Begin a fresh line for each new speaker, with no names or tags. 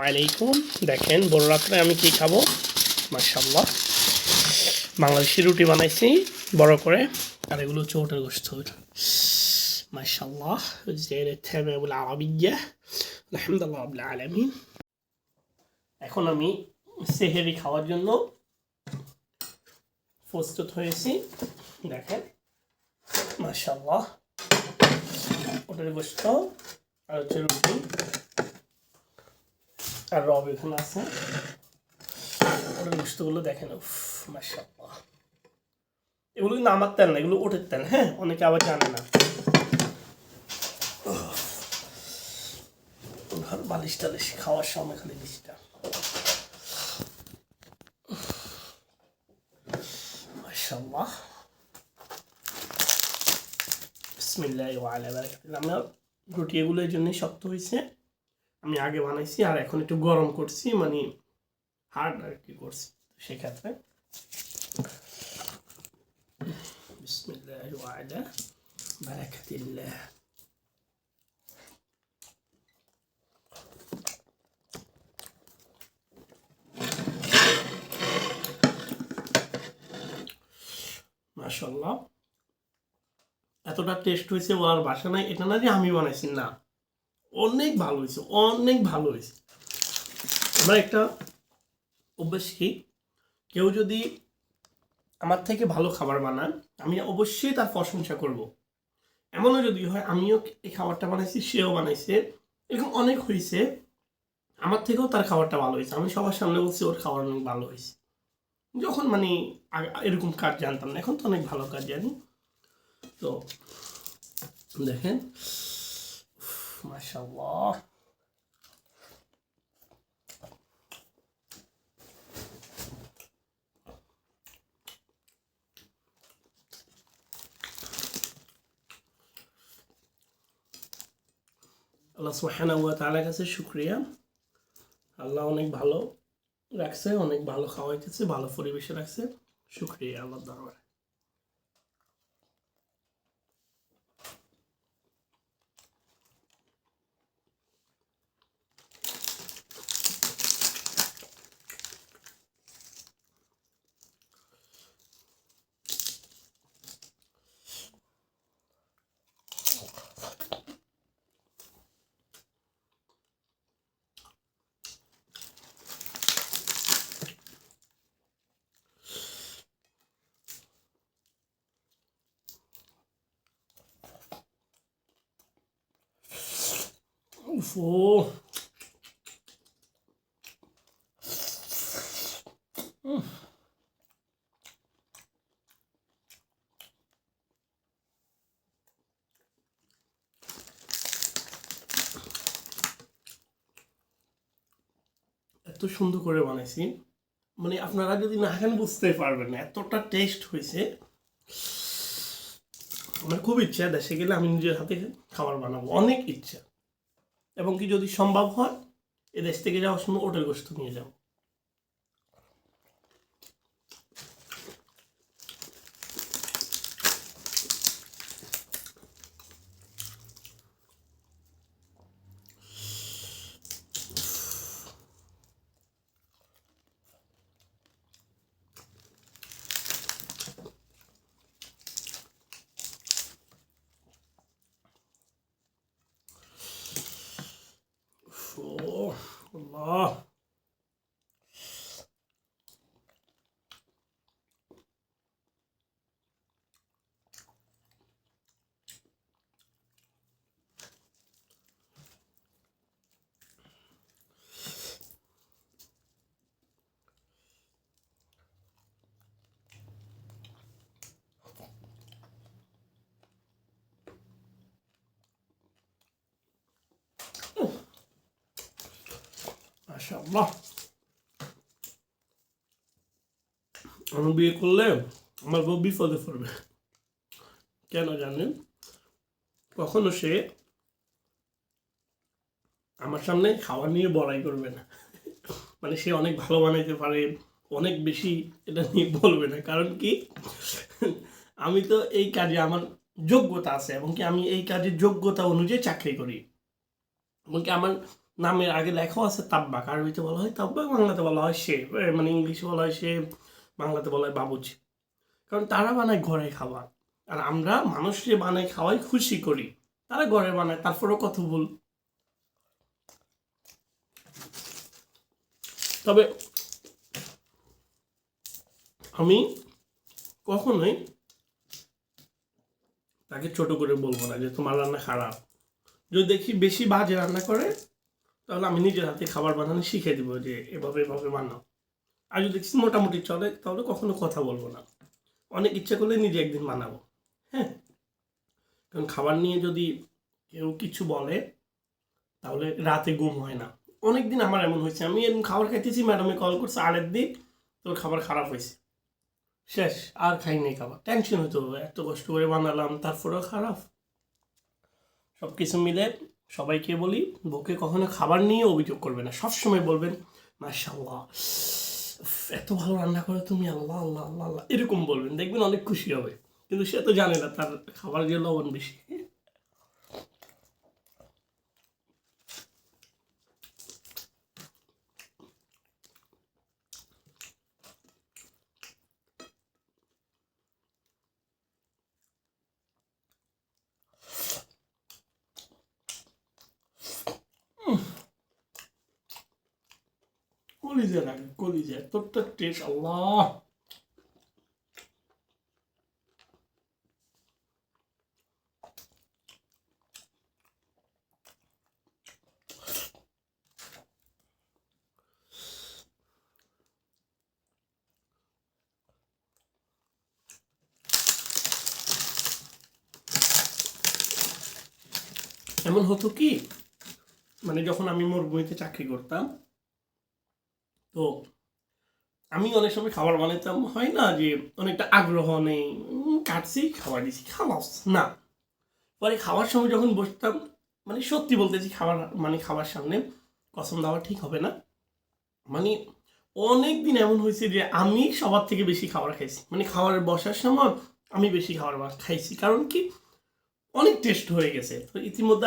আলাইকুম। দেখেন বড় রাত্রে আমি কি খাবো, মাশাআল্লাহ বাংলাদেশি রুটি বানাইছি বড় করে, আর এগুলো হচ্ছে ওটের গোশত। মাশাআল্লাহ زيادة التامة والعربية الحمد لله رب العالمين। এখন আমি সেহেরি খাওয়ার জন্য প্রস্তুত হয়েছি। দেখেন মাশাআল্লাহ ওটের গোশত আর হচ্ছে রুটি আর রব এখানে আছে। ওটের গোশতগুলো দেখেন, উফ মাশাআল্লাহ। এগুলো কিন্তু আমার তেল না, এগুলো ওটের তেল। হ্যাঁ, অনেকে আবার জানে না। ঘর বালিশ টালিশ খাওয়ার সময় খালি লিশটা মাশাআল্লাহ। বিসমিল্লাহি ওয়া আলা বারাকাতিল্লাহ। আমার রুটি এগুলো এই জন্যই শক্ত হয়েছে, আমি আগে বানাইছি আর এখন একটু গরম করছি, মানে হার্ড আর কি করছি সেক্ষেত্রে। বিসমিল্লাহি ওয়া আলা বারাকাতিল্লাহ। মাশাআল্লাহ এতটা টেস্ট হয়েছে বলার ভাষা নাই। এটা না যে আমি বানাইছি, না, অনেক ভালো হয়েছে, অনেক ভালো হয়েছে। আমার একটা অভ্যাস কি, কেউ যদি আমার থেকে ভালো খাবার বানান আমি অবশ্যই তার প্রশংসা করব। এমনও যদি হয় আমিও এই খাবারটা বানাইছি, সেও বানাইছে, এরকম অনেক হয়েছে, আমার থেকেও তার খাবারটা ভালো হয়েছে, আমি সবার সামনে বলছি ওর খাবার অনেক ভালো হয়েছে। যখন মানে এরকম কাজ জানতাম না, এখন তো অনেক ভালো কাজ জানি। তো দেখেন মাশাআল্লাহ। আল্লাহ সুবহানাহু ওয়া তাআলার কাছে শুকরিয়া, আল্লাহ অনেক ভালো রাখছে, অনেক ভালো খাওয়াইতেছে, ভালো পরিবেশে রাখছে। শুকরিয়া আল্লাহর দরবারে। উফ, এত সুন্দর করে বানাইছি, মানে আপনারা যদি না খান বুঝতে পারবেন না, এতটা টেস্ট হয়েছে। আমার খুব ইচ্ছা দেশে গেলে আমি নিজের হাতে খাবার বানাবো, অনেক ইচ্ছা। এবং কি যদি সম্ভব হয় এ দেশ থেকে যাওয়ার সময় ওটের গোশত নিয়ে যাবো। ও আল্লাহ, মাশাআল্লাহ। আমি বিয়ে করলে আমার বউ বিপদে পড়বে। কেন জানেন? কখনো সে আমার সামনে খাওয়া নিয়ে বড়াই করবে না, মানে সে অনেক ভালো বানাইতে পারে, অনেক বেশি, এটা নিয়ে বলবে না। কারণ কি, আমি তো এই কাজে আমার যোগ্যতা আছে, এবং কি আমি এই কাজের যোগ্যতা অনুযায়ী চাকরি করি, এবং কি আমার নামের আগে লেখাও আছে তাব্বাক, আরবিতে বলা হয় তাব্বাক, বাংলাতে বলা হয় শেফ, মানে ইংলিশে বলা হয় শেফ, বাংলাতে বলা হয় বাবুর্চি। কারণ তারা বানায় ঘরে খাবার, আর আমরা মানুষকে বানাই খাওয়াই খুশি করি, তারা ঘরে বানায়, তারপরেও কত ভুল। তবে আমি কখনোই তাকে ছোট করে বলবো না যে তোমার রান্না খারাপ। যদি দেখি বেশি বাজে রান্না করে, তাহলে আমি নিজের হাতে খাবার বানানো শিখে দিব যে এভাবে এভাবে বানাও। আর যদি দেখছি মোটামুটি চলে, তাহলে কখনো কথা বলবো না। অনেক ইচ্ছা করলে নিজে একদিন বানাবো। হ্যাঁ, কারণ খাবার নিয়ে যদি কেউ কিছু বলে, তাহলে রাতে ঘুম হয় না। অনেকদিন আমার এমন হয়েছে, আমি এরকম খাবার খাইতেছি, ম্যাডামে কল করছে, আরেক দিন তোর খাবার খারাপ হয়েছে, শেষ, আর খাই নাই খাবার। টেনশন হতো, এত কষ্ট করে বানালাম তারপরেও খারাপ। সব কিছু মিলে সবাইকে বলি, বউকে কখনো খাবার নিয়ে অভিযোগ করবে না, সবসময় বলবেন মাশাআল্লাহ, এত ভালো রান্না করো তুমি, আল্লাহ আল্লাহ আল্লাহ আল্লাহ, এরকম বলবেন, দেখবেন অনেক খুশি হবে। কিন্তু সে তো জানে না তার খাবার গিয়ে লবণ বেশি। কলিজা লাগে, কলিজা তোরটা টেস্ট, আল্লাহ। এমন হতো কি, মানে যখন আমি মরুভূমিতে চাকরি করতাম, তো আমি অনেক সময় খাবার বানাতাম, হয় না যে অনেকটা আগ্রহ নেই, কাটছি খাবার দিছি খালাস না, পরে খাওয়ার সময় যখন বসতাম, মানে সত্যি বলতেছি, খাবার মানে খাবার সামনে কসম দেওয়া ঠিক হবে না, মানে অনেক দিন এমন হয়েছে যে আমি সবার থেকে বেশি খাবার খাইছি, মানে খাবারের বসার সময় আমি বেশি খাবার খাইছি, কারণ কি অনেক টেস্ট হয়ে গেছে তো ইতিমধ্যে।